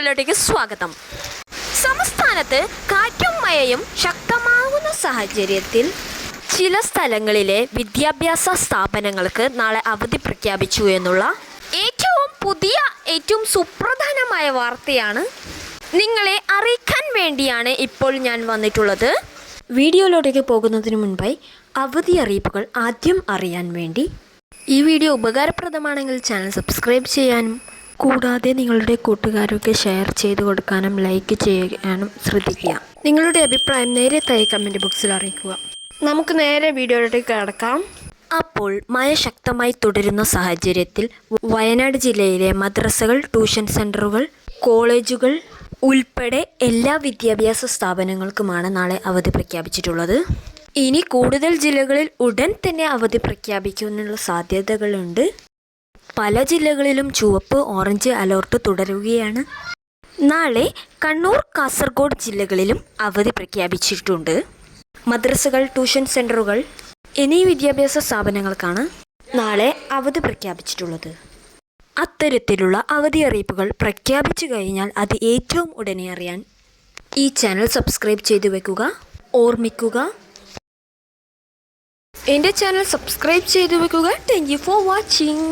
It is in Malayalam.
വീഡിയോയിലേക്ക് സ്വാഗതം. സംസ്ഥാനത്ത് കാറ്റും മഴയും ശക്തമാകുന്ന സാഹചര്യത്തിൽ ചില സ്ഥലങ്ങളിലെ വിദ്യാഭ്യാസ സ്ഥാപനങ്ങൾക്ക് നാളെ അവധി പ്രഖ്യാപിച്ചു എന്നുള്ള ഏറ്റവും സുപ്രധാനമായ വാർത്തയാണ് നിങ്ങളെ അറിയിക്കാൻ വേണ്ടിയാണ് ഇപ്പോൾ ഞാൻ വന്നിട്ടുള്ളത്. വീഡിയോയിലേക്ക് പോകുന്നതിന് മുൻപായി അവധി അറിയിപ്പുകൾ ആദ്യം അറിയാൻ വേണ്ടി ഈ വീഡിയോ ഉപകാരപ്രദമാണെങ്കിൽ ചാനൽ സബ്സ്ക്രൈബ് ചെയ്യാനും കൂടാതെ നിങ്ങളുടെ കൂട്ടുകാരൊക്കെ ഷെയർ ചെയ്ത് കൊടുക്കാനും ലൈക്ക് ചെയ്യാനും ശ്രദ്ധിക്കുക. നിങ്ങളുടെ അഭിപ്രായം നേരത്തെ കമൻറ്റ് ബോക്സിൽ അറിയിക്കുക. നമുക്ക് നേരെ വീഡിയോയിലേക്ക് കടക്കാം. അപ്പോൾ മഴ ശക്തമായി തുടരുന്ന സാഹചര്യത്തിൽ വയനാട് ജില്ലയിലെ മദ്രസകൾ, ട്യൂഷൻ സെൻ്ററുകൾ, കോളേജുകൾ ഉൾപ്പെടെ എല്ലാ വിദ്യാഭ്യാസ സ്ഥാപനങ്ങൾക്കുമാണ് നാളെ അവധി പ്രഖ്യാപിച്ചിട്ടുള്ളത്. ഇനി കൂടുതൽ ജില്ലകളിൽ ഉടൻ തന്നെ അവധി പ്രഖ്യാപിക്കാനുള്ള സാധ്യതകളുണ്ട്. പല ജില്ലകളിലും ചുവപ്പ്, ഓറഞ്ച് അലർട്ട് തുടരുകയാണ്. നാളെ കണ്ണൂർ, കാസർഗോഡ് ജില്ലകളിലും അവധി പ്രഖ്യാപിച്ചിട്ടുണ്ട്. മദ്രസകൾ, ട്യൂഷൻ സെൻ്ററുകൾ എന്നീ വിദ്യാഭ്യാസ സ്ഥാപനങ്ങൾക്കാണ് നാളെ അവധി പ്രഖ്യാപിച്ചിട്ടുള്ളത്. അത്തരത്തിലുള്ള അവധി അറിയിപ്പുകൾ പ്രഖ്യാപിച്ചു കഴിഞ്ഞാൽ അത് ഏറ്റവും ഉടനെ അറിയാൻ ഈ ചാനൽ സബ്സ്ക്രൈബ് ചെയ്തു വെക്കുക. ഓർമ്മിക്കുക, എൻ്റെ ചാനൽ സബ്സ്ക്രൈബ് ചെയ്തു വെക്കുക. Thank you for watching.